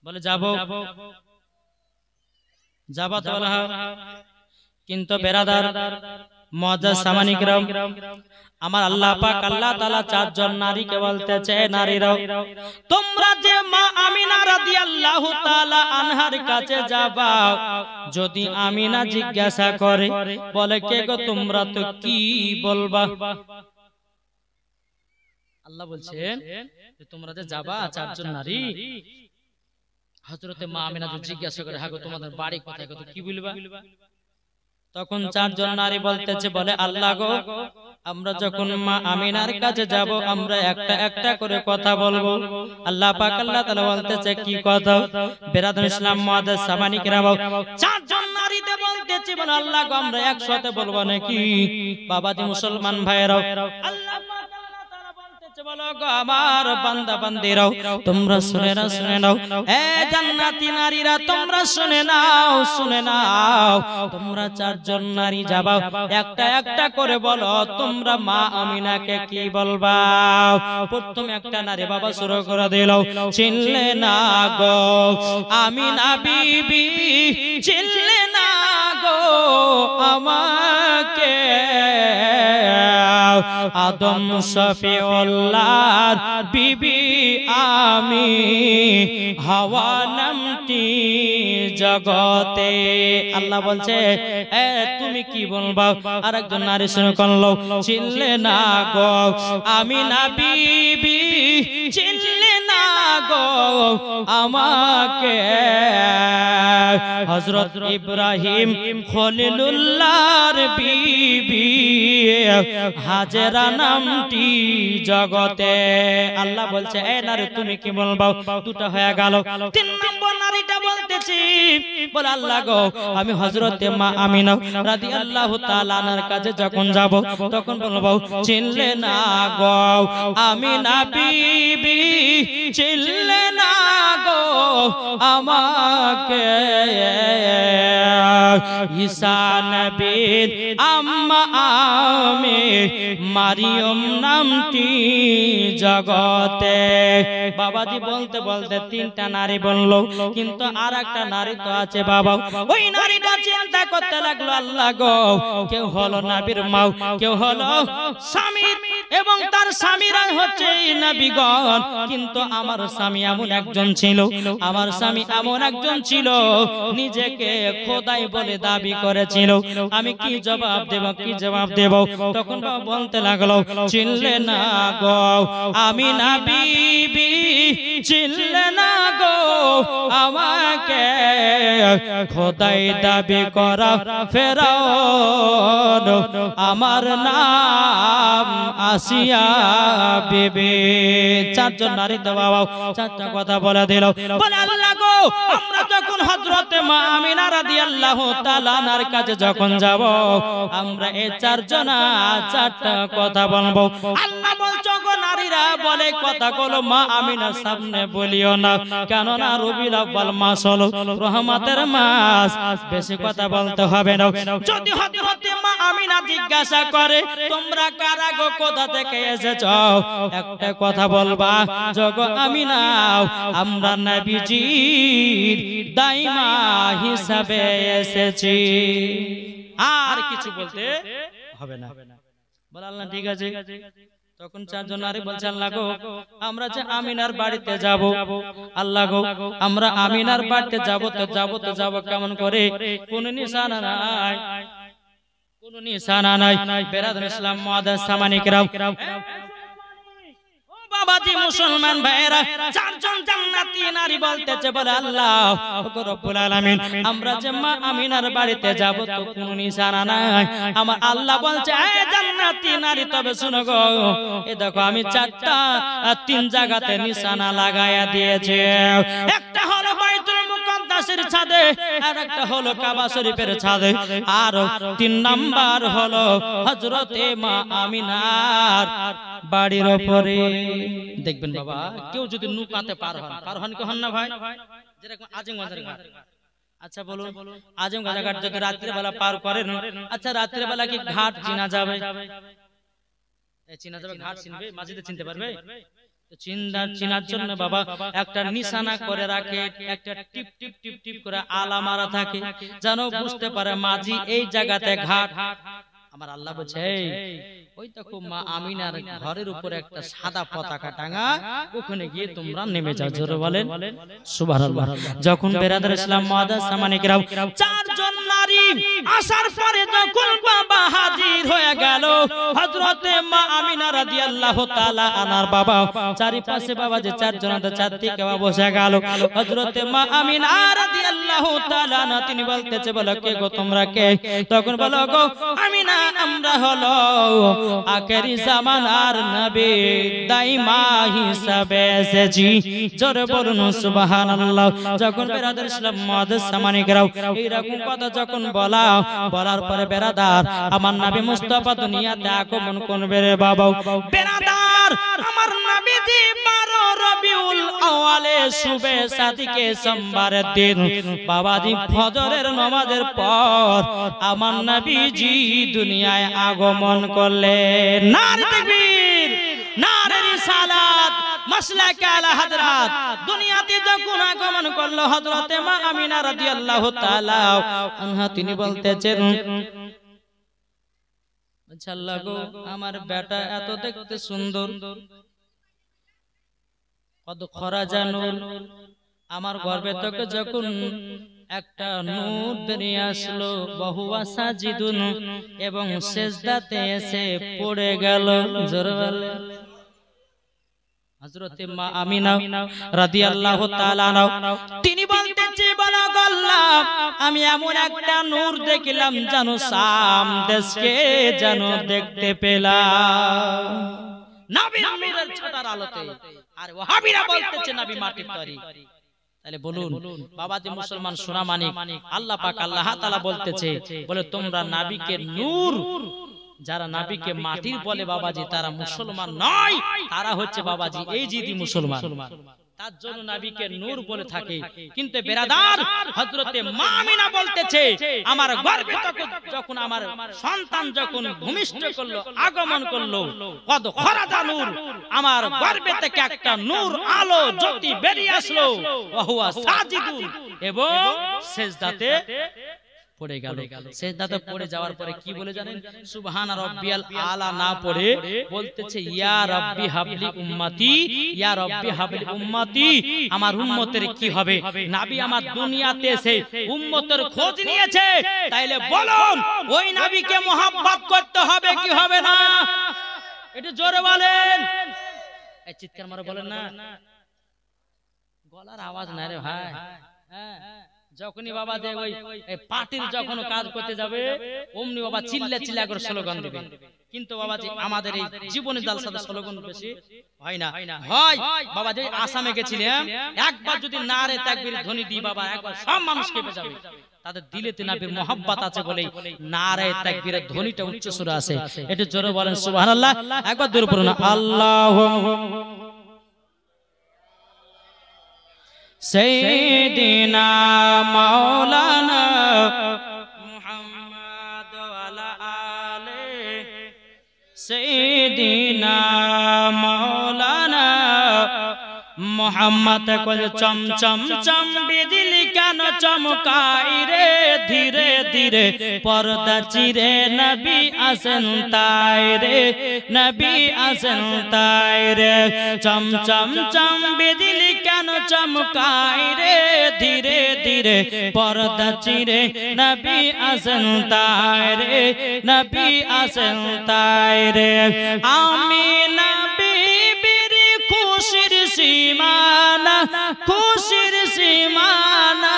বলে যাব যাবা তো বলা কিন্তু বেরাদার মুআজ্জাজ সামানী কিরাম আমার আল্লাহ পাক আল্লাহ তাআলা চারজন নারীকে বলতেছে নারীরাও তোমরা যে মা আমিনা রাদিয়াল্লাহু তাআলা আনহার কাছে যাবা যদি আমিনা জিজ্ঞাসা করে বলে কে গো তোমরা তো কি বলবা আল্লাহ বলছেন যে তোমরা যে যাবা চারজন নারী হযরতে মা আমিনা জিজ্ঞাসা করে হাগো তোমাদের বাড়ি কোথায় কত কি বলবা তখন চারজন নারী বলতেছে বলে আল্লাহ গো আমরা যখন মা আমিনার কাছে যাব আমরা একটা একটা করে কথা বলবো আল্লাহ পাক আল্লাহ তাআলা বলতেছে কি কথা বেরাদুল ইসলাম মুআজ্জাজ সামানী কিরাম চারজন নারীতে বলতেছে বলে আল্লাহ গো আমরা একসাথে বলবো নাকি বাবাজি মুসলমান ভাইরাও আল্লাহ বলো গো আমার বান্দা বান্দিরাও তোমরা শুনে নাও এ জান্নাতি নারীরা তোমরা শুনে নাও তোমরা চারজন নারী যাবা একটা একটা করে বলো তোমরা মা আমিনাকে কি বলবা প্রথম একটা নারী বাবা শুরু করে দিল চিনলে না গো আমিনা বিবি চিনলে না গো আমাকে আদম শফিউল্লাহর বিবি আমি হাওয়া নামটি জগতে আল্লাহ বলছে এ তুমি কি বলবা আরেকজন নারী শুনে করলো চিনলে না গো আমিনা বিবি চিনলে না গো আমাকে হযরত ইব্রাহিম খলিলুল্লাহর বিবি হাজেরা নামটি জগতে আল্লাহ বলছে এ নারী তুমি কি বলবা দুটো হয়ে গেল তিন নম্বর নারীটা বলতেছি বলে আল্লাহ গো আমি হযরতে মা আমিনা রাদিয়াল্লাহু তাআলা আনহার কাছে যখন যাব তখন বলবো চিনলে না গো আমিনা বিবি চিনলে না গো আমাকে ঈসা নবীর আম্মা আমি মারিয়ম নামটি জগতে বাবাজি বলতে বলতে তিনটা নারী বললো কিন্তু আর একটা নারী তো আছে বাবা ওই নারীটা চিন্তা করতে লাগলো আল্লাহ গো কেউ হলো নবীর মা কেউ হলো স্বামীর এবং তার স্বামীরা হচ্ছে নবীগণ কিন্তু আমার স্বামী এমন একজন ছিল আমার স্বামী এমন একজন ছিল নিজেকে খোদাই বলে দাবি করেছিল আমি কি জবাব দেব তখন বাবা বলতে লাগলো চিনলে না গো আমিনা বিবি চিনলে না গো আমাকে খোদাই দাবি করা ফেরাউন আমার নাম আসিয়া বিবি চারজন নারী তো বাবা চারটা কথা বলে দিল বলে আল্লাহ গো আমরা যখন হযরতে মা আমিনা রাদিয়াল্লাহু তাআলা আনহার কাছে যখন যাব আমরা এই চারজনা চারটা কথা বলবো আল্লাহ বলছো গো নারীরা বলে কথাগুলো মা আমিনার সামনে বলিও না কেন না রবিউল আউয়াল মাস হলো রহমতের মাস বেশি কথা বলতে হবে না যদি হযরতে মা আমিনা জিজ্ঞাসা করে তোমরা কারা গো কোথা থেকে এসেছো একটা কথা বলবা জগো আমিনা আমরা নবীজির দাইমা হিসাবে এসেছি আর কিছু বলতে হবে না বলে আল্লাহ ঠিক আছে তখন চারজন নারী বলছে আল্লাহ গো আমরা যে আমিনার বাড়িতে যাব আল্লাহ গো আমরা আমিনার বাড়িতে যাব তো যাব কেমন করে কোন নিশানা নাই বেরাদুল ইসলাম মুআজ্জাজ সামানী কিরাম বাবাজি মুসলমান ভাইরা চারজন জান্নাতি নারী বলতেছে বলে আল্লাহ রব্বুল আলামিন আমরা যে মা আমিনার বাড়িতে যাব তো কোনো নিশানা নাই আমার আল্লাহ বলছে এ জান্নাতি নারী তবে শুনো গো এই দেখো আমি চারটা তিন জায়গাতে নিশানা লাগায়া দিয়েছি একটা হলো বাইতুল মুকাদ্দাসের ছাদে আর একটা হলো কাবা শরীফের ছাদে আর তিন নাম্বার হলো হযরতে মা আমিনার বাড়ির উপরে দেখবেন বাবা কেউ যদি নৌকাতে পার হন কি হন না ভাই যেরকম আজিমগঞ্জের ঘাট আচ্ছা বলুন আজিমগঞ্জের ঘাট যদি রাত্রে বেলা পার করেন আচ্ছা রাত্রে বেলা কি ঘাট চিনা যাবে ঘাট চিনবে মসজিদে চিনতে পারবে চিনার জন্য বাবা একটা নিশানা করে রাখে, একটা টিপ টিপ টিপ টিপ করে আলা মারা থাকে, যেন বুঝতে পারে মাঝি এই জায়গাতে ঘাট। আমার আল্লাহ বলছে ওই দেখো মা আমিনার ঘরের উপরে একটা সাদা পতাকা টাঙা, ওখানে গিয়ে তোমরা নেমে যাও। জোরে বলেন সুবহানাল্লাহ। যখন বেরাদার ইসলাম মুআদ্দাস সামানিকরাও চারজন নারী আসার পরে যখন বাবা হাজির হয়ে গেল, হযরতে মা আমিনা রাদিয়াল্লাহু তাআলা আনার বাবা চারিপাশে বাবা যে চারজন চারদিকে বসে গেল। হযরতে মা আমিনা রাদিয়াল্লাহু তাআলা না তিনি বলতেছে বলো কে গো তোমরা কে? তখন বলো গো আমিনা আমরা হলো আখেরি জামানার নবী দাইমা হিসাবে এসেছি। জোরে বলুন সুবহানাল্লাহ। যখন বেরাদার ইসলাম মুআদ্দাস সামানিকরাও এইরকম কথা যখন বলার পরে বেরাদার আমার নবী মুস্তাফা দুনিয়াতে আগমন করবে রে বাবা। বেরাদার আমার নবীজি 12 রবিউল আউয়ালে শুবে সাদিকে সোমবারের দিন বাবাজি ফজরের নামাজের পর আমার নবীজি দুনিয়ায় আগমন করলেন। নারে তাকবীর, নারে রিসালাত, মাসলাকে আলা হযরত। দুনিয়াতে যখন আগমন করলো হযরতে মা আমিনা রাদিয়াল্লাহু তাআলা আনহা তিনি বলতেছেন আল্লাহ গো আমার বেটা এত দেখতে সুন্দর, কত খরাজা নূর, আমার গর্ভে থেকে যখন একটা নূর বেরিয়ে আসলো, বহুয়া সাজিদুন এবং সেজদাতে এসে পড়ে গেল। জোরে বলেন হযরতে মা আমিনা রাদিয়াল্লাহু তাআলা তিনি বলতেছে বলা আল্লাহ আমি এমন একটা নূর দেখলাম যেন শাম দেশকে যেন দেখতে পেলাম নবীর নূরের ছটার আলোতে। আর ওয়াহাবীরা বলতেছে নবী মাটির তৈরি। তাহলে বলুন বাবাজি মুসলমান সোনা মানিক আল্লাহ পাক আল্লাহ তাআলা বলতেছে বলে তোমরা নবীকে নূর, যারা নবীকে মাটির বলে বাবাজি তারা মুসলমান নয়, তারা হচ্ছে বাবাজি এই জিদি মুসলমান। তার জন্য নবীকে নূর বলে থাকে। কিন্তু বেরাদার হযরতে মা আমিনা বলতেছে আমার গর্ভে যখন আমার সন্তান যখন ভূমিষ্ঠ করলো আগমন করলো কত খরাজা নূর, আমার গর্ভে থেকে একটা নূর আলো জ্যোতি বেরিয়ে আসলো ওয়া হুয়া সাজিদুন এবং সিজদাতে পড়ে গেল। সিজদাতে পড়ে যাওয়ার পরে কি বলে জানেন? সুবহানা রাব্বিয়াল আলা না পড়ে বলতেছে ইয়া রাব্বি হাবলি উম্মতি, ইয়া রাব্বি হাবলি উম্মতি, আমার উম্মতের কি হবে? নবী আমার দুনিয়াতে এসে উম্মতের খোঁজ নিয়েছে, তাইলে বলুন ওই নবীকে মোহাব্বত করতে হবে কি হবে না? একটু জোরে বলেন, এই চিৎকার মারে বলেন না, গলার আওয়াজ না রে ভাই। হ্যাঁ যখনই বাবা যে ওই পার্টির যখন কাজ করতে যাবে অমনি বাবা চিল্লা চিল্লা করে স্লোগান দেবে। কিন্তু বাবা যে আমাদের এই জীবনে জালসাতে স্লোগান বেশি হয় না। হয় বাবা যে আসামে গেছিলাম, একবার যদি নারে তাকবীর ধ্বনি দিই বাবা একবার সব মানুষ কেঁপে যাবে। তাদের দিলেতে নবীর মোহাব্বত আছে বলেই নারে তাকবীরের ধ্বনিটা উচ্চ সুরে আছে। একটু জোরে বলেন সুবহানাল্লাহ, একবার দূর পড়ুন আল্লাহু সৈয়দিনা মাওলানা মুহাম্মদ ওয়ালা আলে সৈয়দিনা মাওলানা মোহাম্মদ কল চম চম চম বিজলি কেন চমকাই রে ধীরে ধীরে পর্দা চিরে নবী আসেন তাই রে, নবী আসেন তাই রে। চম চম চম বিজলি কেন চমকাই রে ধীরে ধীরে পর্দা চিরে নবী আসেন তাই রে, নবী আসেন তাই রে। আমি নবী খুশির সীমানা, খুশির সীমানা,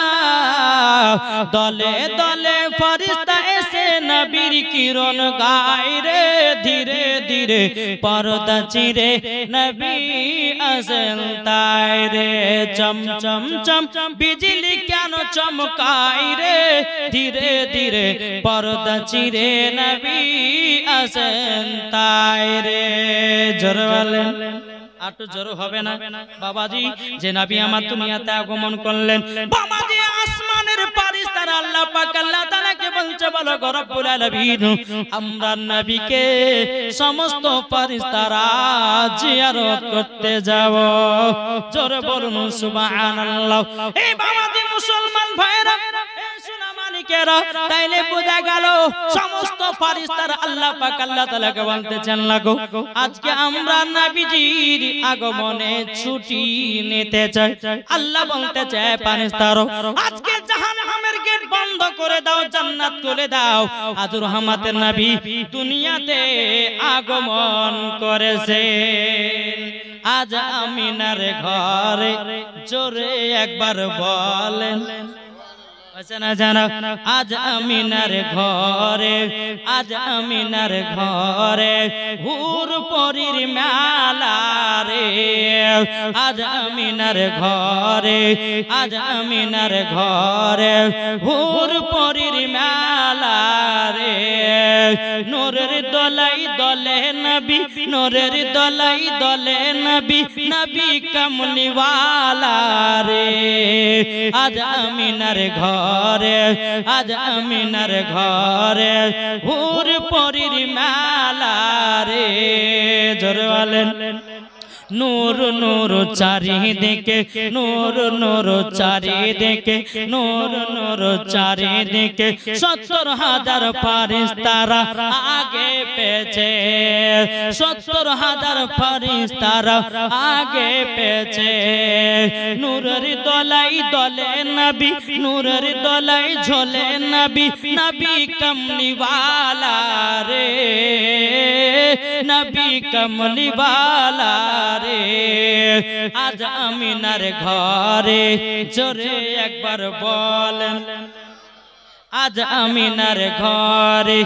দলে দলে ফেরেশতা এসে নবীর কিরণ গায় রে ধীরে ধীরে পর্দা চিরে নবী আসেন তাই রে। চম চম চম বিজলি কেন চমকায় রে ধীরে ধীরে পর্দা চিরে নবী আসেন তাই রে। জোরে বলেন আটু জোর হবে না বাবাজি যে নবী আমার দুনিয়াতে আগমন করলেন। বাবাজি আসমানের ফেরেশতারা আল্লাহ পাক আল্লাহ তাআলাকে বলছে বলো গো রব্বুল আলামিন আমরা নবীকে সমস্ত ফেরেশতারা জিয়ারত করতে যাব জোরে বলুন সুবহানাল্লাহ এই বাবাজি মুসলমান ভাইরা তাইলে বোঝা গেল সমস্ত ফেরেশতারা আল্লাহ পাক আল্লাহ তাআলাকে বলতেছেন লাগো আজকে আমরা নবীজির আগমনে ছুটি নিতে চাই আল্লাহ বলতে চায় ফেরেশতারা আজকে জাহান্নামের গেট বন্ধ করে দাও জান্নাত খুলে দাও আজ রহমতের নবী দুনিয়াতে আগমন করেছে আজ আমিনার ঘরে জোরে একবার বলেন আজ আমিনার ঘরে আজ আমিনার ঘরে হুর পরীর মেলা রে আজ আমিনার ঘরে আজ আমিনার ঘরে হুর পরীর মেলা রে নূরের দলাই দলে নবী নূরের দলাই দলে নবী নবী কমলিওয়ালা রে আজ আমিনার ঘরে আজ আমিনার ঘরে হুর পরীর মেলা রে জোরে বলেন নূর নূর চারিদিকে নূর নূর চারিদিকে নূর নূর চারিদিকে ৭০,০০০ ফেরেশতারা আগে পেছে ৭০,০০০ ফেরেশতারা আগে পেছে নূরের দলাই দলে নবী নূরের দলাই ঝোলে নবী নবী কমলিওয়ালা রে নবী কমলিওয়ালা রে আজ আমিনার ঘরে জোরে একবার বলেন আজ আমিনার ঘরে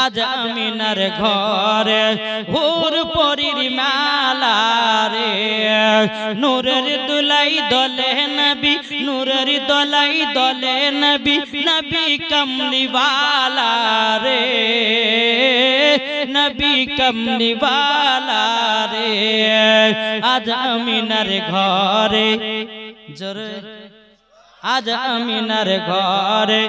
আজ আমিনার ঘরে হুর পরীর মেলা রে নূরের দুলাই দলে নবী নূরের দলাই দলে নবী নবী কমলিওয়ালা রে নবী কমলিওয়ালা রে আজ আমিনার ঘরে জোরে আজ আমিনার ঘরে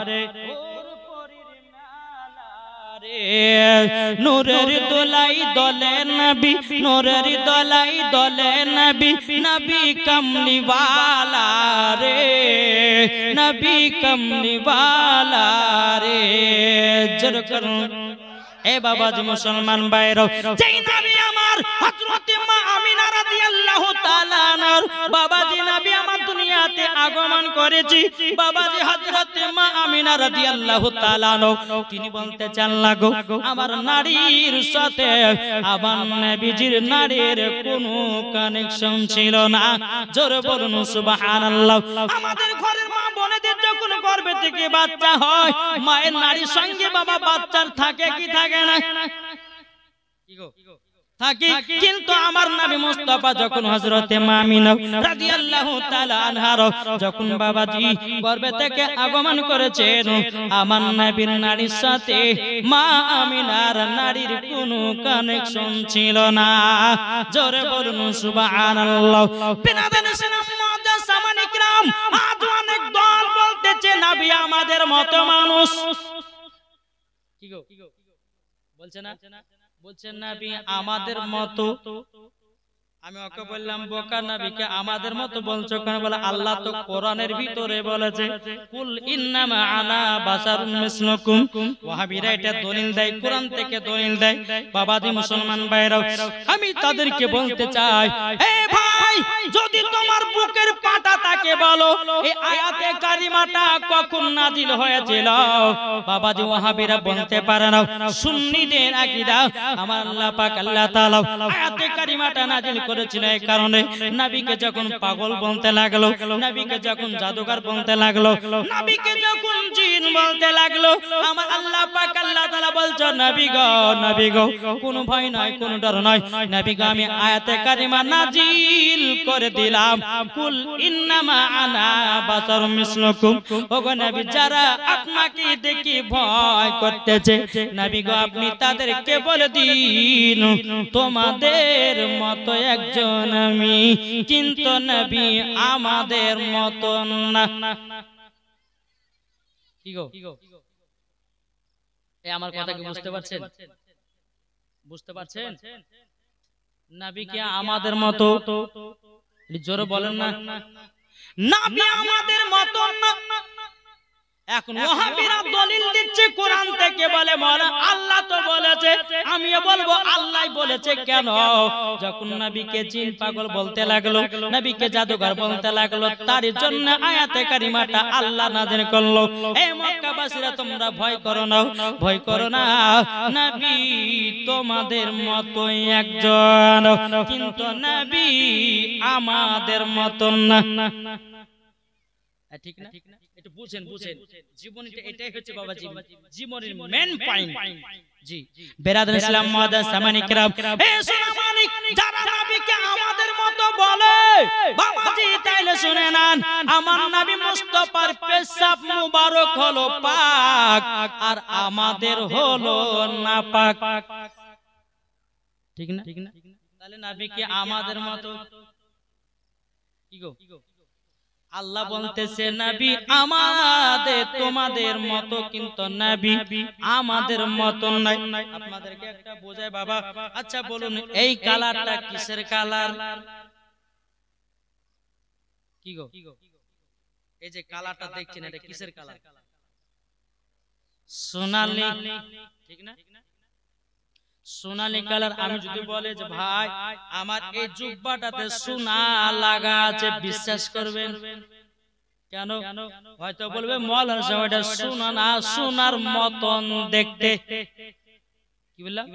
নূরের দোলাই দলে নবী নূরের দোলাই দলে নবী নবী কমলিওয়ালা রে নবী কমলিওয়ালা রে জোরে করুন এ বাবাজি মুসলমান ভাইরাও যেই নবী আমার হযরত মা আমিনা রাদিয়াল্লাহু তাআলা আনহার বাবাজি নবী আমার দুনিয়াতে আগমন করেছি বাবাজি হযরত মা আমিনা রাদিয়াল্লাহু তাআলা আনহা তিনি বলতে চান লাগো আমার নারীর সাথে আমার নবীজির নারীর কোনো কানেকশন ছিল না জোরে বলুন সুবহানাল্লাহ আমাদের ঘরের মা বোনেদের যখন গর্ভে থেকে বাচ্চা হয় মায়ের নারীর সঙ্গে বাবা বাচ্চার থাকে কি থাকে না কি গো থাকি কিন্তু আমার নবী মুস্তাফা যখন হযরতে মা আমিনা রাদিয়াল্লাহু তাআলা আনহার যখন বাবাজি গর্ভে থেকে আগমন করেছেন আমার নবীর নারীর সাথে মা আমিনার নারীর কোনো কানেকশন ছিল না জোরে বলুন সুবহানাল্লাহ বিনাদান ইসলাম মুআজ্জাজ সামানি کرام আজ অনেক দল বলতেছে নবী আমাদের মতো মানুষ কি গো বলছে না বলছেন নবী আমাদের মতো আমি ওকে বললাম বোকা নবীকে আমাদের মতো বলছো কেন বলে আল্লাহ তো কোরআনের ভিতরে বলেছে কুল ইন্নামা আনা বাশারুম মিসলুকুম ওয়াহাবিরা এটা দলিল দেয় কোরআন থেকে দলিল দেয় বাবাজি মুসলমান ভাইরা আমি তাদেরকে বলতে চাই এ ভাই যদি তোমার বুকের পাটা তাকে বলো এই আয়াতে কারিমাটা কখন নাজিল হয়েছিল বাবাজি ওয়াহাবিরা বলতে পারে না সুন্নিদের আকীদা আমার আল্লাহ পাক আল্লাহ তাআলা আয়াতে কারিমাটা নাজিল করেছিল এই কারণে নবীকে যখন পাগল বলতে লাগলো নবীকে যখন জাদুকর বলতে লাগলো নবীকে যখন জিন বলতে লাগলো আমার আল্লাহ পাক আল্লাহ তাআলা বলছো নবী গো কোনো ভয় নাই কোনো ডর নাই নবী গো আমি আয়াতে কারিমা নাজিল করে দিলাম কুল ইন্নামা আনা বাশারুম মিসলুকুম ওগো নবী যারা আপনাকে দেখে ভয় করতেছে নবী গো আপনি তাদেরকে বলে দিন তোমাদের মতো একজন আমি কিন্তু নবী আমাদের মতো না কি গো এই আমার কথা কি বুঝতে পারছেন? বুঝতে পারছেন? নবী কি আমাদের মতো? জোরে বলেন না, নবী আমাদের মতো না। এখন ওয়াহাবিরা দলিল দিচ্ছে কোরআন থেকে, বলে মাওলানা আল্লাহ তো বলেছে। আমিও বলবো আল্লাহই বলেছে। কেন? যখন নবীকে জিন পাগল বলতে লাগলো, নবীকে জাদুঘর বলতে লাগলো, তার জন্য আয়াতে কারিমাটা আল্লাহ নাযিল করলো, এই মক্কাবাসীরা তোমরা ভয় করো না, ভয় করো না, নবী তোমাদের মতোই একজন, কিন্তু নবী আমাদের মতন না। ঠিক না? একটু বুঝেন, বুঝেন জীবনীটা এটাই হচ্ছে বাবা জীবনের মেন পয়েন্ট। জি বেরাদার ইসলাম মুআদ্দাস সামানি کرام, এ সোনা মানিক, যারা নবীকে আমাদের মতো বলে বাবাজি তাইলে শুনে নেন, আমার নবী মুস্তাফার পেশাব মুবারক হলো পাক, আর আমাদের হলো নাপাক। ঠিক না? তাহলে নবীকে আমাদের মতো কি গো? আল্লাহ বলতেছে নবী আমাদের তোমাদের মতো, কিন্তু নবী আমাদের মতো নাই। আপনাদেরকে একটা বোঝায় বাবা। আচ্ছা বলুন, এই কালারটা কিসের কালার? কি গো? এই যে কালারটা দেখছেন, এটা কিসের কালার? সোনালী। ঠিক না? সোনালী কালার। আমি যদি বলে যে ভাই আমার এই জুব্বাটাতে সোনা লাগা আছে, বিশ্বাস করবেন? কেন? হয়তো বলবে মাওলানা সাহেব এটা সোনা না, সোনার মতন দেখতে। কি বললাম?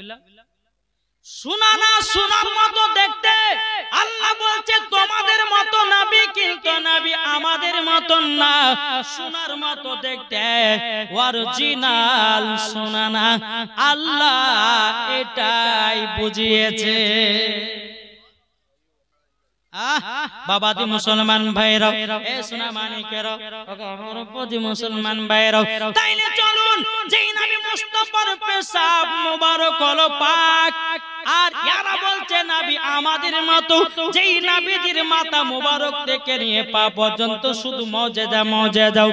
সোনা না, সোনার মতো দেখতে। আল্লাহ বলছে তোমাদের মতো নবী, কিন্তু নবী আমাদের মতন না, সোনার মতো দেখতে, অরিজিনাল সোনা না। আল্লাহ এটাই বুঝিয়েছে। বাবাজি মুসলমান ভাইরা, এ সোনা মানিকেরা, আমার প্রতি মুসলমান ভাইরা, তাইলে চলুন যেই নবী মুস্তাফার পেশাব মুবারক হলো পাক, আর ইয়ারা বলছে নবী আমাদের মতো, যেই নবীজির মাথা মুবারক থেকে নিয়ে পা পর্যন্ত শুধু মুজিজা মুজিজা,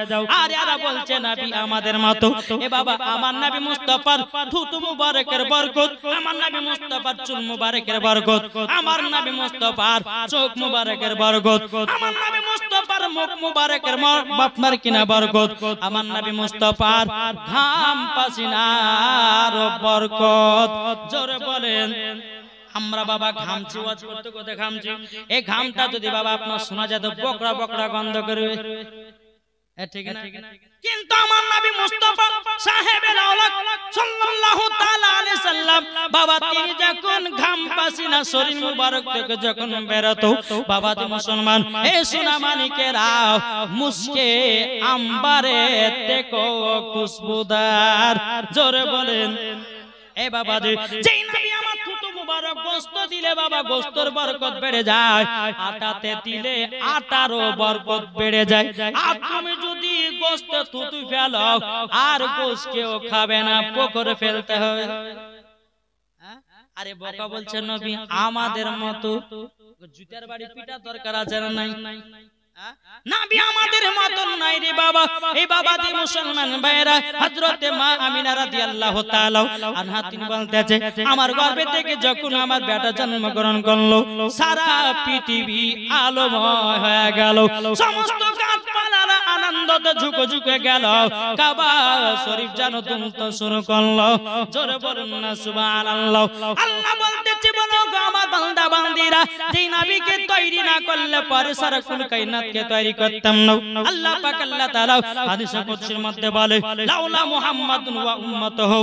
আর ইয়ারা বলছে নবী আমাদের মতো। এ বাবা, আমার নবী মুস্তাফার থুতু মুবারকের বরকত, আমার নবী মুস্তাফার চুল মুবারকের বরকত, আমার নবী মুস্তাফার চোখ মুবারকের বরকত, আমার নবী মুস্তাফার মুখ মুবারকের বাপমার কিনা বরকত, আমার নবী মুস্তাফার ঘাম পাসিনার বরকত। জোরে বলেন। আমরা বাবা ঘামছি, ওয়াজ করতে করতে ঘামছি। এই ঘামটা যদি বাবা আপনার শোনা যেত, বকরা বকরা গন্ধ করবে। ঠিক না? কিন্তু আমার নবী মুস্তাফা সাহেবের আওলাদ সাল্লাল্লাহু তাআলা আলাইহি সাল্লাম, বাবা তিনি যখন ঘাম পাসিনা শরীর মুবারক থেকে যখন বেরোতো, বাবা দি মুসলমান, এ সোনা মানিকেরা, মুস্কে আম্বারে তেকো খুশবুদার। জোরে বলেন। এ বাবা যেই নবী আমার থুতু মুবারক গোশত দিলে বাবা গোশতর বরকত বেড়ে যায়, আটাতে দিলে আটারও বরকত বেড়ে যায়। আর তুমি যদি গোশত থুতু ফেলো আর গোশত কেউ খাবে না, পুকুরে ফেলতে হবে। আরে বোকা বলছে নবী আমাদের মতো, জুতার বাড়ি পিটা দরকার আছে না নাই? নবী আমাদের মতন নাই রে বাবা। এই বাবাজি মুসলমান ভাইরা, হযরতে মা আমিনা রাদিয়াল্লাহু তাআলা আনহা তিনি বলতেছে, আমার গর্ভে থেকে যখন আমার বেটা জন্মগ্রহণ করলো, সারা পৃথিবী আলোময় হয়ে গেল, সমস্ত গাছপালারা আনন্দতে ঝুঁকে ঝুঁকে গেল, কাবা শরীফ যেন দুলতে শুরু করলো। জোরে বলুন না সুবহানাল্লাহ। আল্লাহ বলতেছে, বলো গো আমার বান্দা বান্দিরা, যেই নবীকে তৈরি না করলে পরে সারা কুল কায়নাতকে তৈরি করতাম না। আল্লাহ পাক আল্লাহ তাআলা হাদিসে কুদসির মধ্যে বলে, লাউলা মুহাম্মাদুন ওয়া উম্মাতুহু,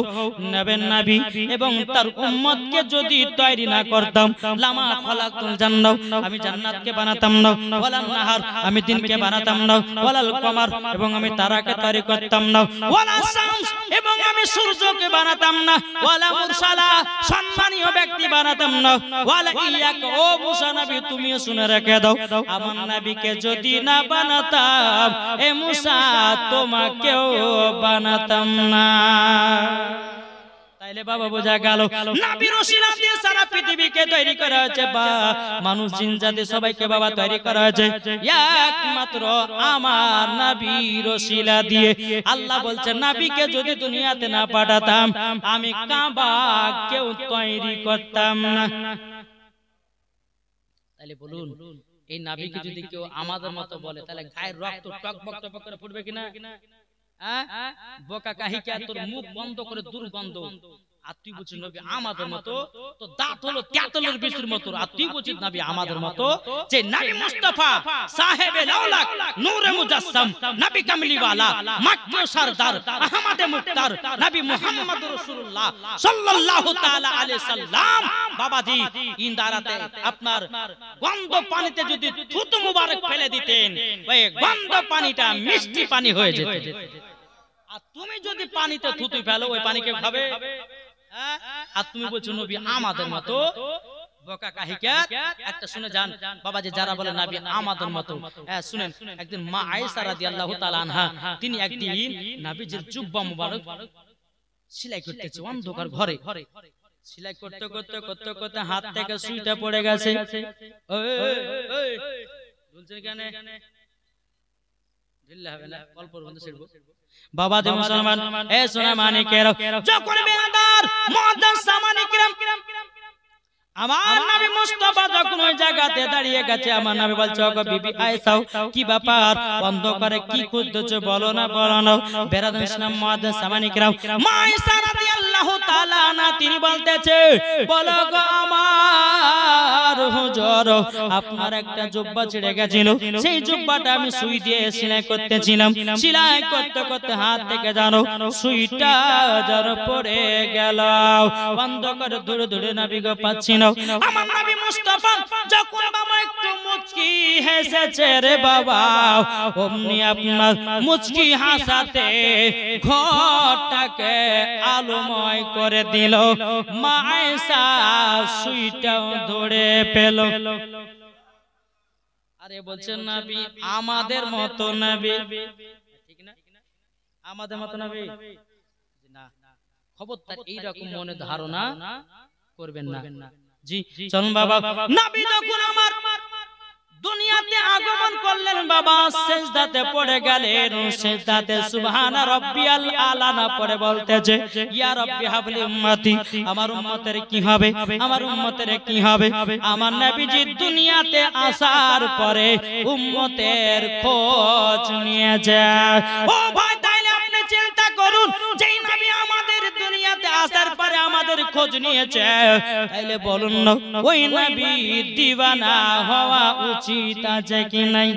নবী এবং তার উম্মতকে যদি তৈরি না করতাম, লামা খালাকতুল জান্নাহ, আমি জান্নাতকে বানাতাম না, ওয়ালান নাহার, আমি দিনকে বানাতাম না, ওয়ালাল কমার, এবং আমি তারাকে তৈরি করতাম না, ওয়ালা শামস, এবং আমি সূর্যকে বানাতাম না, ওয়ালা মুরসালা, সম্মানীয় ব্যক্তি বানাতাম না, ওয়ালা ইয়াক, ও মুসা নবী তুমিও শুনে রেখে দাও, আমার নবীকে যদি না বানাতাম, এ মুসা তোমাকেও বানাতাম না। তাইলে বাবা বোঝা গেল নবীর ওসিলা দিয়ে সারা পৃথিবীকে তৈরি করা হয়েছে বা মানুষ জিন জাতি সবাইকে বাবা তৈরি করা হয়েছে একমাত্র আমার নবীর ওসিলা দিয়ে। আল্লাহ বলছেন নবীকে যদি দুনিয়াতে না পাঠাতাম আমি কাবা কেউ তৈরি করতাম না। তাহলে বলুন এই নবীকে যদি কেউ আমাদের মতো বলে তাহলে গায়ের রক্ত টকবক টকবক করে ফুটবে কিনা? বোকা কাহিকা তোর মুখ বন্ধ করে দুর্গন্ধ। আর তুই বলছিস নবী আমাদের মতো, তো দাঁত হলো তেঁতুলের বীজের মতো। আর তুই বলছিস নবী আমাদের মতো। যে নবী মুস্তাফা সাহেবে লাউলাক নূরে মুজাসসাম নবী কামলিওয়ালা মাক্কি সরদার আহমদে মুক্তার নবী মুহাম্মদ রাসূলুল্লাহ সাল্লাল্লাহু তাআলা আলাইহি সাল্লাম বাবাজি ইন্দারাতে আপনার গন্ধ পানিতে যদি থুতু মুবারক ফেলে দিতেন ওই গন্ধ পানিটা মিষ্টি পানি হয়ে যেত। আর তুমি যদি পানিতে থুতু ফেলো ওই পানিকে খাবে? আর তুমি বলছো নবী আমাদের মতো, বোকা কাহিকা। একটা শুনে যান বাবাজি, যারা বলে নবী আমাদের মতো, শুনেন একদিন মা আয়েশা রাদিয়াল্লাহু তাআলা আনহা তিনি একদিন নবীজির জুব্বা মুবারক সেলাই করতেছে অন্ধকার ঘরে। সেলাই করতে করতে করতে করতে হাত থেকে সুইটা পড়ে গেছে। বলছেন কেন? ঢিল্লা হবে না, অল্প বন্ধ ছেড়বো। বাবা দে মুসলমান, এ সোনা মানিকের যখন বেয়াদার মুআদ্দাস সামানিকরাম আমার নবী মুস্তাফা যখন ওই জায়গাতে দাঁড়িয়ে গেছে, আমার নবী বলছে ওগো বিবি আয়েশা কি ব্যাপার, বন্ধ করে কি খুঁজতেছো বলো না বলো না। বেরাদার ইসলাম মুআদ্দাস সামানিকরাম মা আয়েশা রাদিয়াল্লাহু তাআলা আনহা তিনি বলতেছে বলো গো আমার হুজুর আপনার একটা জুব্বা ছিঁড়ে গেছিল, সেই জুব্বাটা আমি সুই দিয়ে সেলাই করতেছিলাম। সেলাই করতে করতে হাত থেকে জানো সুইটা যেন পড়ে গেল। বন্ধ করে দূরে দূরে নবী গো পাচ্ছি না। আমার নবী মুস্তাফা যখন বাবা একটু মুচকি হেসেছে রে বাবা, অমনি আপনার মুচকি হাসাতে ঘরটাকে আলোময় করে দিল। মা আয়েশা সুইটা ধরে পেল। আরে বলছেন নবী আমাদের মতো নবী, ঠিক না? আমাদের মতো নবী না, খবরদার এইরকম মনে ধারণা করবেন না। জি চলুন বাবা, নবী যখন আমার দুনিয়াতে আগমন করলেন বাবা সিজদাতে পড়ে গেলেন। সিজদাতে সুবহান রাব্বিয়াল আলা না পড়ে বলতেছে ইয়া রাব্বি হাবলি উম্মতি, আমার উম্মতের কি হবে, আমার উম্মতের কি হবে। আমার নবীজি দুনিয়াতে আসার পরে উম্মতের খোঁজ নিয়ে যায়। ও ভাই তাইলে আপনি চিন্তা করুন, যেই নবী আমাদের দুনিয়াতে আসার পরে আমাদের খোঁজ নিয়েছে, তাইলে বলুন না ওই নবী দিওয়ানা হওয়া উচিত আছে কি নাই?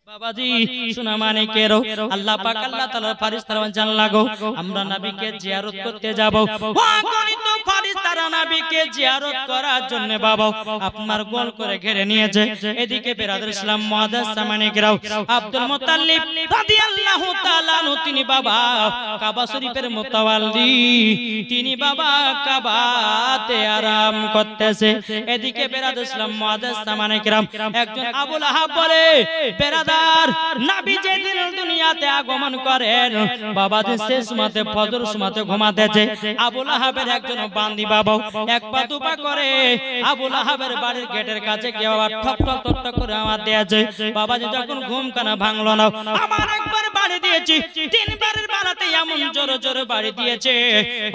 বাবাজি শোনা মানিকেরও আল্লাহ পাক আল্লাহ তাআলার ফেরেশতারা জানলা গো আমরা নবীকে জিয়ারত করতে যাব। অগণিত ফেরেশতারা নবীকে জিয়ারত করার জন্য বাবা আপনার গোল করে ঘিরে নিয়েছে। এদিকে বিরাদর ইসলাম মুআদ্দাস সামানিকরাও আব্দুল মুত্তালিব রাদিয়াল্লাহু তাআলা আনহু তিনি বাবা কাবা শরীফের মুতাওয়াল্লি, তিনি বাবা কাবাতে আরাম করতেছে। এদিকে বিরাদর ইসলাম মুআদ্দাস সামানিকরাম একজন আবু লাহাব বলে বেরাদার নবী যেদিন দুনিয়াতে আগমন করেন বাবা শেষ মাতে ফজর সমাতে ঘুমাতেছে। আবু লাহাবের একজন বান্দি বাবা এক পা দুপা করে আবু লাহাবের বাড়ির গেটের কাছে গিয়ে বাবা ঠক ঠক ঠক ঠক করে আমার দিয়েছে। বাবা যে যখন ঘুম কানা ভাঙলো না, আমার একবার বাড়ি দিয়েছি, তিনবারের বাড়াতে এমন জোরে জোরে বাড়ি দিয়েছে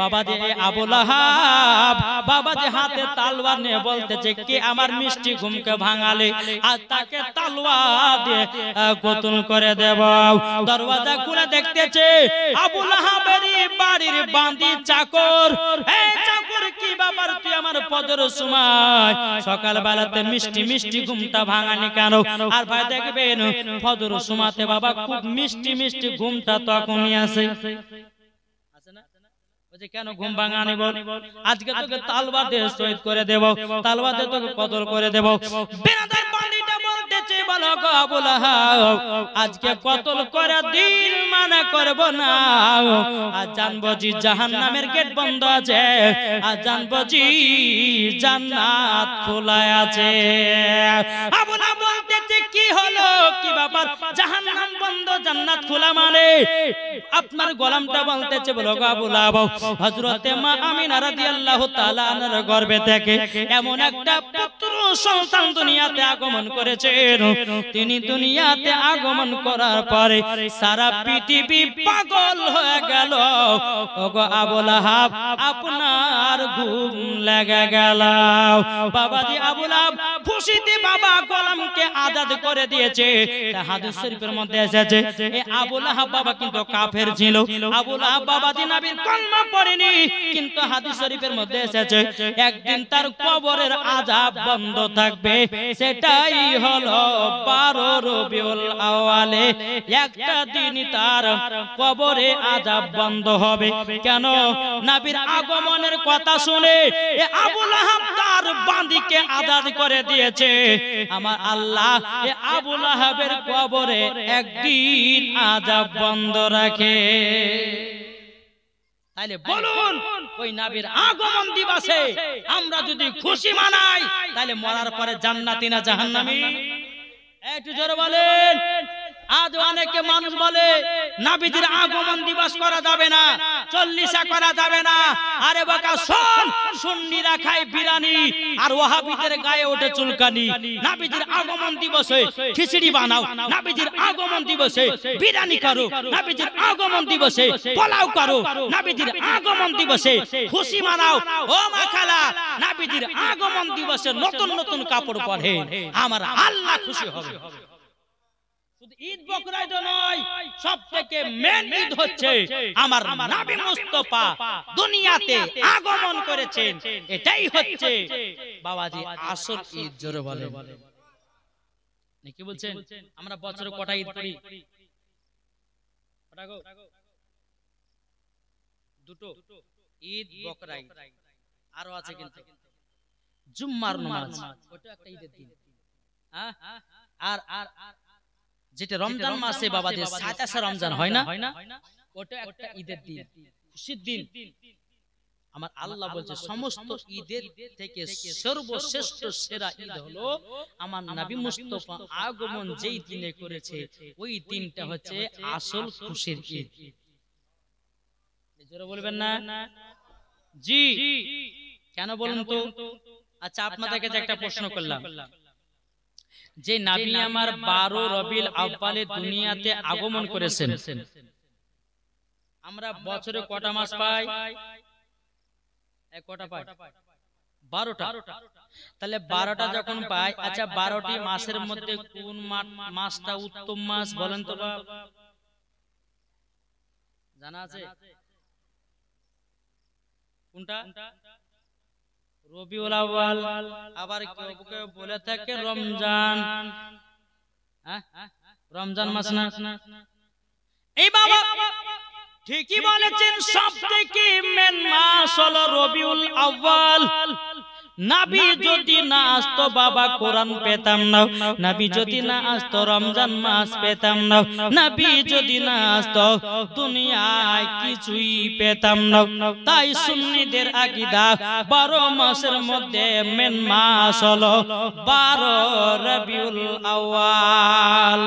বাবা যে আবু লাহাব বাবা যে হাতে তালওয়ার নিয়ে বলতেছে কে আমার মিষ্টি ঘুমকে ভাঙালে আর তাকে তালওয়ার দিয়ে কতল করে দেব। দরওয়াজা খুলে দেখতেছে আবু লাহাবের বাড়ির বান্দি চাকর, এই চাকর কি ব্যাপার তুই আমার ফজর সময় সকাল বেলাতে মিষ্টি মিষ্টি ঘুমটা ভাঙানি কেন? আর ভাই দেখবেন ফজর সময়তে বাবা খুব মিষ্টি মিষ্টি ঘুমটা তখনই আসে না? কেন ঘুম ভাঙানি বল? আজকে তোকে তালওয়ার দিয়ে শহীদ করে দেব, তালওয়ার দিয়ে তোকে কতল করে দেব। বেরাদার বান্দিটা বলতেছে বলো গো আবু লাহাব আজকে কতল করে দিল মানা করব না, আর জানবো জি জাহান্নামের গেট বন্ধ আছে, আর জানবো জি জান্নাত খোলা আছে। আবু লাহাব বলতেছে কি হলো কি ব্যাপার, জাহান্নাম বন্ধ জান্নাত খোলা মানে আপনার গোলামটা বলতেছে বলো গো আবু লাহাব হযরতে মা আমিনা রাদিয়াল্লাহু তাআলা আনহার গর্ভে থেকে এমন একটা পুত্র সন্তান দুনিয়াতে আগমন করেছেন তিনি দুনিয়াতে আগমন করার পরে সারা পৃথিবী পাগল হয়ে গেল ওগো আবু লাহাব আপনার ঘুম লেগে গেল বাবাজি আবু লাহাব খুশিতে বাবা গোলামকে আজাদ করে দিয়েছে হাদিস শরীফের মধ্যে এসেছে এই আবু লাহাব বাবা কিন্তু কাফের ছিল আবু লাহাব বাবাজি নবীর কলমা পড়েনি কিন্তু হাদিস শরীফের মধ্যে এসেছে একদিন তার কবরের আযাব বন্ধ থাকবে সেটাই হলো 12 রবিউল আউয়ালে একটা দিন তার কবরে আযাব বন্ধ হবে কেন নবীর আগমনের কথা শুনে এই আবু লাহাব তার বাঁদিকে আজাদ করে দিয়েছে আমার আল্লাহ এই আবু লাহাবের কবরে একদিন আযাব বন্ধ রাখে তাইলে বলুন ওই নবীর আগমন দিবসে আমরা যদি খুশি মানাই তাহলে মরার পরে জান্নাতি না জাহান্নামী একটু জোরে বলেন আজ অনেকে মানুষ বলে নবীজির আগমন দিবস করা যাবে না চল্লিশা করা যাবে না আরে বাকা শোন সুন্নিরা খায় বিরিয়ানি আর ওয়াহাবিদের গায়ে ওঠে চুলকানি নবীজির আগমন দিবসে খিচুড়ি বানাও নবীজির আগমন দিবসে বিরিয়ানি করো নবীজির আগমন দিবসে পোলাও করো নবীজির আগমন দিবসে খুশি মানাও ও মা খালা নবীজির আগমন দিবসে নতুন নতুন কাপড় পরে আমার আল্লাহ খুশি হবে ঈদ বকরা ঈদ নয় সবথেকে মেন ঈদ হচ্ছে আমার নবী মুস্তাফা দুনিয়াতে আগমন করেছেন এটাই হচ্ছে বাবাজি আসল ঈদ জোরে বলেন কি বলছেন আমরা বছরে কটা ঈদ করি কটা গো দুটো ঈদ বকরা ঈদ আরো আছে কিন্তু জুম্মার নামাজ ওটা একটা ঈদের দিন হ্যাঁ আর আর যেটা রমজান মাসে বাবাদের 27 রমজান হয় না ওটা একটা ঈদের দিন খুশির দিন আমার আল্লাহ বলছে সমস্ত ঈদের থেকে সর্বশ্রেষ্ঠ সেরা ঈদ হলো আমার নবী মুস্তাফা আগমন যেই দিনে করেছে ওই দিনটা হচ্ছে আসল খুশির ঈদ জোরে বলবেন না জি কেন বলুন তো আচ্ছা আপনাদেরকে একটা প্রশ্ন করলাম যে নবী আমার 12 রবিউল আউয়ালে দুনিয়াতে আগমন করেছেন আমরা বছরে কটা মাস পাই কটা পাই 12টা তাহলে 12টা যখন পাই আচ্ছা 12টি মাসের মধ্যে কোন মাসটা উত্তম মাস বলেন তো বাপ জানা আছে কোনটা রবিউল আউয়াল আবার কেউ বলে থাকে রমজান রমজান মাস না এই বাবা ঠিকই বলেছেন সবথেকে মেন মাস হলো রবিউল আউয়াল নবী যদি না আসতো বাবা কোরআন পেতাম না নবী যদি না আসতো রমজান মাস পেতাম না নবী যদি না আসতো দুনিয়ায় কিছুই পেতাম না তাই সুন্নিদের আকীদা 12 মাসের মধ্যে মেন মাস হলো 12 রবিউল আউয়াল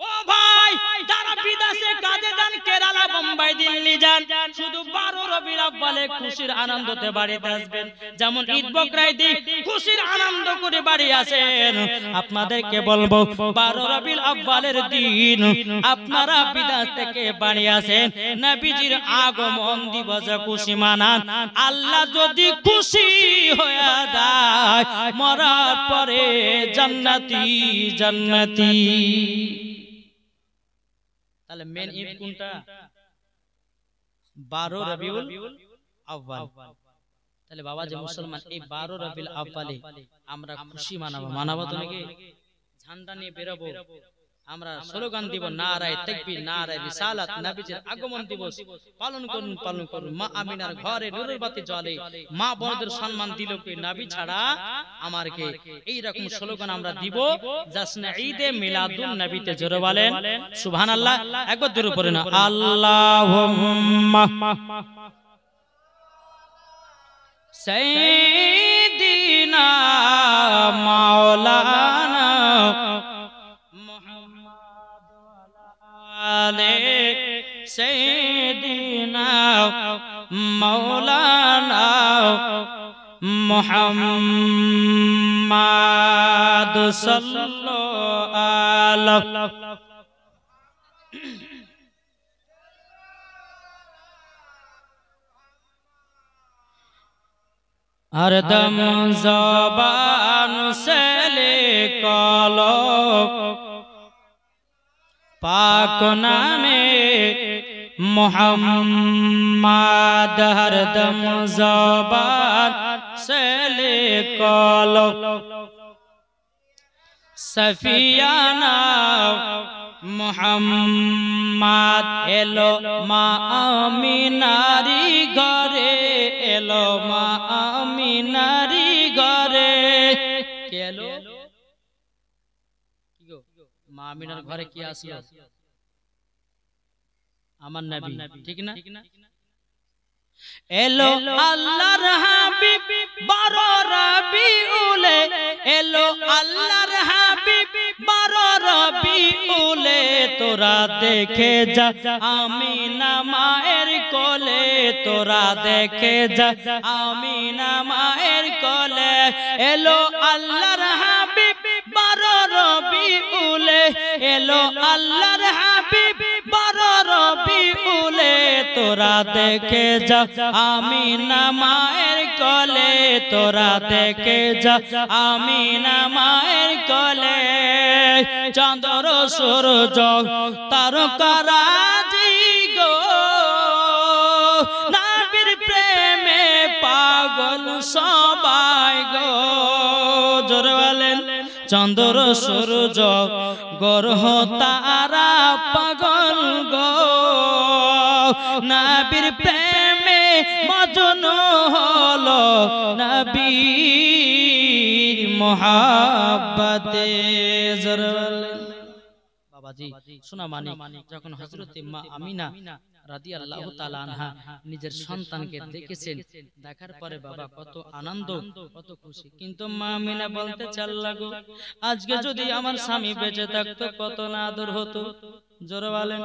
ও ভাই যারা বিদেশে কাজে যান কেরালা বোম্বাই দিল্লি যান শুধু 12 রবিউল আউয়ালে খুশির আনন্দতে বাড়িতে আসবেন যেমন ঈদ বকরা ঈদে খুশির আনন্দ করে বাড়ি আসেন আপনাদেরকে বলবো 12 রবিউল আউয়ালের দিন আপনারা বিদেশ থেকে বাড়ি আসেন নবীজির আগমন দিবসে খুশি মানান আল্লাহ যদি খুশি হয়ে যায় মরার পরে জান্নাতি জান্নাতি তাহলে মেন ঈদ কোনটা 12 রবিউল আউয়াল তাহলে বাবা যে মুসলমান এই 12 রবিউল আউয়ালে আমরা খুশি মানাবো তো নাকি ঝান্ডা নিয়ে বেরোবো আমরা স্লোগান দিব নারায়ে তাকবীর নারায়ে রিসালাত নবীজির আগমন দিবস পালন করুন মা আমিনার ঘরে নূরের বাতি জ্বলে মা বোনদের সম্মান দিল কে নবী ছাড়া আমার কে এই রকম স্লোগান আমরা দিব জাসনে ঈদে মিলাদুন নবীতে জোরে বলেন সুবহানাল্লাহ একবার জোরে পড়েন আল্লাহুম্মা সাইয়্যিদিনা মাওলানা আলে সাইয়্যিদিনা মাওলানা মুহাম্মাদ সাল্লাল্লাহু আলাইহি हरदम ज़बान से निकालो पाक नामे मुहम्मद हरदम ज़बान से निकालो सफियाना मुहम्मद एलो मा आमिनारी घरे एलो मा आमिनारी घरे के एलो কি গো মা আমিনার ঘরে কি আসলো আমার নবী ঠিক না এলো আল্লাহর হাবিব 12 রবিউলে এলো আল্লাহর হাবিব 12 রবিউলে তোরা দেখে যা আমিনা মায়ের কোলে তোরা দেখে যা আমিনা মায়ের কোলে এলো আল্লাহর হাবিব 12 রবিউলে এলো আল্লাহর হাবিব 12 রবিউলে তোরা দেখে যা আমিনা মায়ের কোলে তোরা দেখে যা আমিনা মায়ের কোলে চন্দ্র সূর্য তারকারাজি গো নবীর প্রেমে পাগল সবাই গো জোরে বলেন চন্দ্র সূর্য গ্রহ তারা পাগল গো নবীর প্রেমে মজনু হলো নবীর মোহাব্বতে জোরে বলেন বাবাজি শোনা মানে যখন হযরত মা আমিনা রাদিয়াল্লাহু তাআলা আনহা নিজের সন্তানকে দেখেছেন দেখার পরে বাবা কত আনন্দ কত খুশি কিন্তু মা আমিনা বলতে চাল লাগো আজকে যদি আমার স্বামী বেঁচে থাকতো কত না আদর হতো জোরে বলেন